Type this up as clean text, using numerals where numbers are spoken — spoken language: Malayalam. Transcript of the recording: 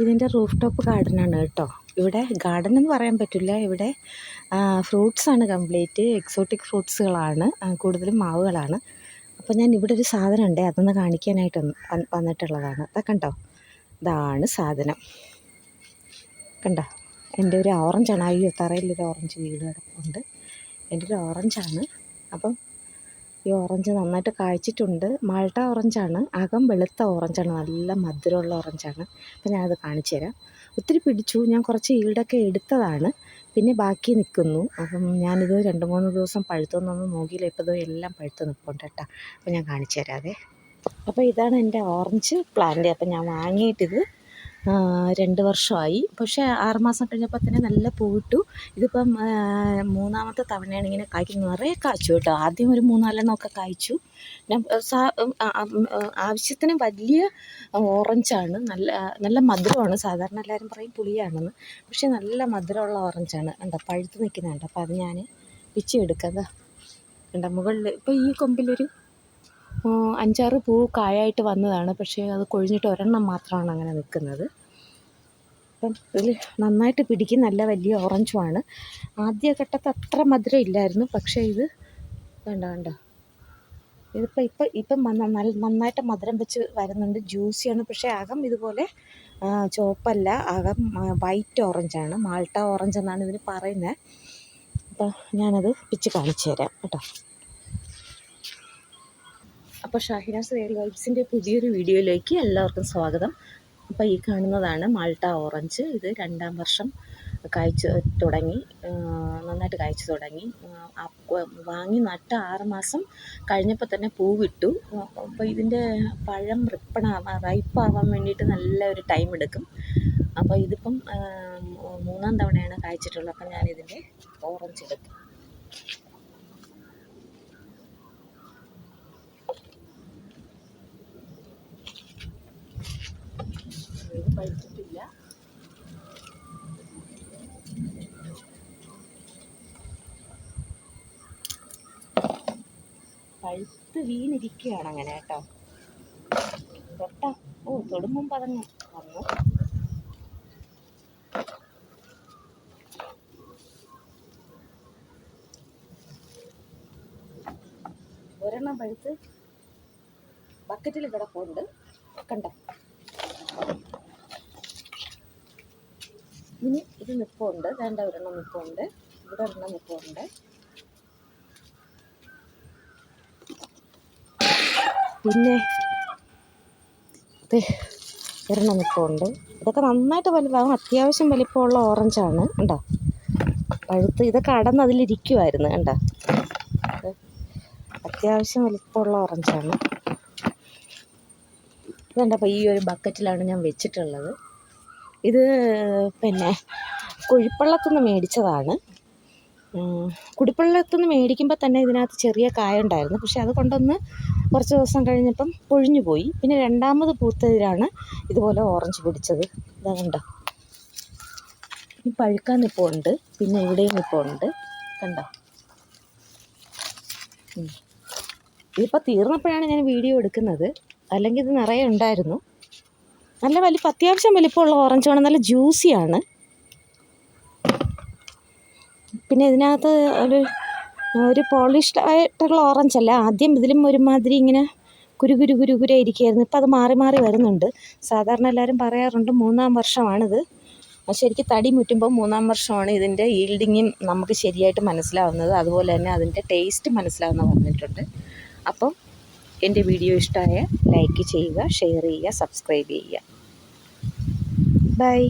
ഇതിൻ്റെ റൂഫ് ടോപ്പ് ഗാർഡനാണ് കേട്ടോ. ഇവിടെ ഗാർഡൻ എന്ന് പറയാൻ പറ്റില്ല, ഇവിടെ ഫ്രൂട്ട്സാണ് കംപ്ലീറ്റ്. എക്സോട്ടിക് ഫ്രൂട്ട്സുകളാണ് കൂടുതലും, മാവുകളാണ്. അപ്പോൾ ഞാൻ ഇവിടെ ഒരു സാധനം ഉണ്ട്, അതൊന്ന് കാണിക്കാനായിട്ട് വന്നിട്ടുള്ളതാണ്. അതൊക്കെ കണ്ടോ, ഇതാണ് സാധനം. കണ്ടോ, എൻ്റെ ഒരു ഓറഞ്ചാണ്. അയ്യോ, തറയിലൊരു ഓറഞ്ച് വീട് കിടപ്പുണ്ട്. എൻ്റെ ഒരു ഓറഞ്ചാണ്. അപ്പം ഈ ഓറഞ്ച് നന്നായിട്ട് കായ്ച്ചിട്ടുണ്ട്. മാൾട്ട ഓറഞ്ചാണ്, അകം വെളുത്ത ഓറഞ്ചാണ്, നല്ല മധുരമുള്ള ഓറഞ്ചാണ്. അപ്പം ഞാനത് കാണിച്ചു തരാം. ഒത്തിരി പിടിച്ചു, ഞാൻ കുറച്ച് ഈൽഡൊക്കെ എടുത്തതാണ്, പിന്നെ ബാക്കി നിൽക്കുന്നു. അപ്പം ഞാനിത് 2-3 ദിവസം പഴുത്തൊന്നൊന്നും നോക്കിയില്ല. ഇപ്പോൾ ഇത് എല്ലാം പഴുത്ത് നിൽപ്പുണ്ട് കേട്ടോ. അപ്പം ഞാൻ കാണിച്ചു തരാവേ. അപ്പോൾ ഇതാണ് എൻ്റെ ഓറഞ്ച് പ്ലാന്റ്. അപ്പം ഞാൻ വാങ്ങിയിട്ടിത് 2 വർഷമായി. പക്ഷേ 6 മാസം കഴിഞ്ഞപ്പോൾ തന്നെ നല്ല പൂവിട്ടു. ഇതിപ്പം 3ാമത്തെ തവണയാണ് ഇങ്ങനെ കായ്ക്കുന്നത്. നിറയെ കായ്ച്ചു കേട്ടോ. ആദ്യം ഒരു 3-4 കായ്ച്ചു. ഞാൻ ആവശ്യത്തിന് വലിയ ഓറഞ്ചാണ്, നല്ല മധുരമാണ്. സാധാരണ എല്ലാവരും പറയും പുളിയാണെന്ന്, പക്ഷേ നല്ല മധുരമുള്ള ഓറഞ്ചാണ്. കണ്ടോ, പഴുത്ത് നിൽക്കുന്നുണ്ട്. അപ്പോൾ അത് ഞാൻ പിച്ചെടുക്കാം. കണ്ടോ, മുകളിൽ ഇപ്പോൾ ഈ കൊമ്പിലൊരു 5-6 പൂ കായായിട്ട് വന്നതാണ്. പക്ഷേ അത് കൊഴിഞ്ഞിട്ട് ഒരെണ്ണം മാത്രമാണ് അങ്ങനെ നിൽക്കുന്നത്. അപ്പം ഇതിൽ നന്നായിട്ട് പിടിക്കും, നല്ല വലിയ ഓറഞ്ചുമാണ്. ആദ്യഘട്ടത്തിൽ അത്ര മധുരം ഇല്ലായിരുന്നു, പക്ഷേ ഇത് കണ്ടോ, ഇപ്പം നന്നായിട്ട് മധുരം വെച്ച് വരുന്നുണ്ട്. ജ്യൂസിയാണ്. പക്ഷേ അകം ഇതുപോലെ ചുവപ്പല്ല, അകം വൈറ്റ് ഓറഞ്ചാണ്. മാൾട്ട ഓറഞ്ച് എന്നാണ് ഇതിന് പറയുന്നത്. അപ്പോൾ ഞാനത് പിച്ച് കാണിച്ചു തരാം കേട്ടോ. അപ്പോൾ ഷാഹിനാസ് റിയൽ വൈബ്സിൻ്റെ പുതിയൊരു വീഡിയോയിലേക്ക് എല്ലാവർക്കും സ്വാഗതം. അപ്പോൾ ഈ കാണുന്നതാണ് മാൾട്ട ഓറഞ്ച്. ഇത് 2ാം വർഷം കായ്ച്ചു തുടങ്ങി, നന്നായിട്ട് കായ്ച്ചു തുടങ്ങി. വാങ്ങി നട്ട് 6 മാസം കഴിഞ്ഞപ്പോൾ തന്നെ പൂവിട്ടു. അപ്പോൾ ഇതിൻ്റെ പഴം റൈപ്പാവാൻ വേണ്ടിയിട്ട് നല്ല ഒരു ടൈം എടുക്കും. അപ്പോൾ ഇതിപ്പം 3ാം തവണയാണ് കായ്ച്ചിട്ടുള്ളത്. അപ്പം ഞാനിതിൻ്റെ ഓറഞ്ച് എടുക്കും. ഇത് പഴുത്തിട്ടില്ല. പഴുത്ത് വീണിരിക്കുകയാണ് അങ്ങനെ കേട്ടോ. തൊടുമ്പം പതങ്ങ് വന്നു. ഒരെണ്ണം പഴുത്ത് ബക്കറ്റിൽ കിടപ്പുണ്ട്, കണ്ടോ. ഇനി ഇത് നിൽപ്പുണ്ട്, വേണ്ട ഒരെണ്ണം നിൽപ്പുണ്ട്, ഇവിടെ ഒരെണ്ണം നിൽപ്പുണ്ട്. പിന്നെ ഒരെണ്ണം നിൽപ്പുണ്ട്. ഇതൊക്കെ നന്നായിട്ട് വലുതാകും. അത്യാവശ്യം വലിപ്പമുള്ള ഓറഞ്ചാണ്. കണ്ടോ, പഴുത്ത് ഇതൊക്കെ അടന്ന് അതിലിരിക്കുമായിരുന്നു. കണ്ടോ, അത്യാവശ്യം വലിപ്പമുള്ള ഓറഞ്ചാണ്. ഇതുണ്ടപ്പോൾ ഈ ഒരു ബക്കറ്റിലാണ് ഞാൻ വെച്ചിട്ടുള്ളത്. ഇത് പിന്നെ കുഴിപ്പള്ളത്തുനിന്ന് മേടിച്ചതാണ്. കുടിപ്പള്ളത്തുനിന്ന് മേടിക്കുമ്പോൾ തന്നെ ഇതിനകത്ത് ചെറിയ കായ ഉണ്ടായിരുന്നു. പക്ഷെ അത് കൊണ്ടൊന്ന് കുറച്ച് ദിവസം കഴിഞ്ഞപ്പം പൊഴിഞ്ഞു പോയി. പിന്നെ 2ാമത് പൂത്തതിലാണ് ഇതുപോലെ ഓറഞ്ച് പിടിച്ചത്. ഇതാ ഈ പഴുക്കാൻ നിൽപ്പുണ്ട്, പിന്നെ ഇവിടെയും നിൽപ്പുണ്ട്, കണ്ടോ. ഇതിപ്പോൾ തീർന്നപ്പോഴാണ് ഞാൻ വീഡിയോ എടുക്കുന്നത്, അല്ലെങ്കിൽ ഇത് നിറയെ ഉണ്ടായിരുന്നു. നല്ല അത്യാവശ്യം വലിപ്പമുള്ള ഓറഞ്ചാണ്, നല്ല ജ്യൂസിയാണ്. പിന്നെ ഇതിനകത്ത് ഒരു പോളിഷ്ഡ് ആയിട്ടുള്ള ഓറഞ്ചല്ല. ആദ്യം ഇതിലും ഒരുമാതിരി ഇങ്ങനെ കുരുകുര ഇരിക്കുകയായിരുന്നു. ഇപ്പം അത് മാറി മാറി വരുന്നുണ്ട്. സാധാരണ എല്ലാവരും പറയാറുണ്ട് 3ാം വർഷമാണിത്. ശരിക്കും തടി മുറ്റുമ്പോൾ 3ാം വർഷമാണ് ഇതിൻ്റെ ഈൽഡിങ്ങും നമുക്ക് ശരിയായിട്ട് മനസ്സിലാവുന്നത്. അതുപോലെ തന്നെ അതിൻ്റെ ടേസ്റ്റ് മനസ്സിലാവുന്ന പറഞ്ഞിട്ടുണ്ട്. അപ്പം എൻ്റെ വീഡിയോ ഇഷ്ടമായ ലൈക്ക് ചെയ്യുക, ഷെയർ ചെയ്യുക, സബ്സ്ക്രൈബ് ചെയ്യുക. ബൈ.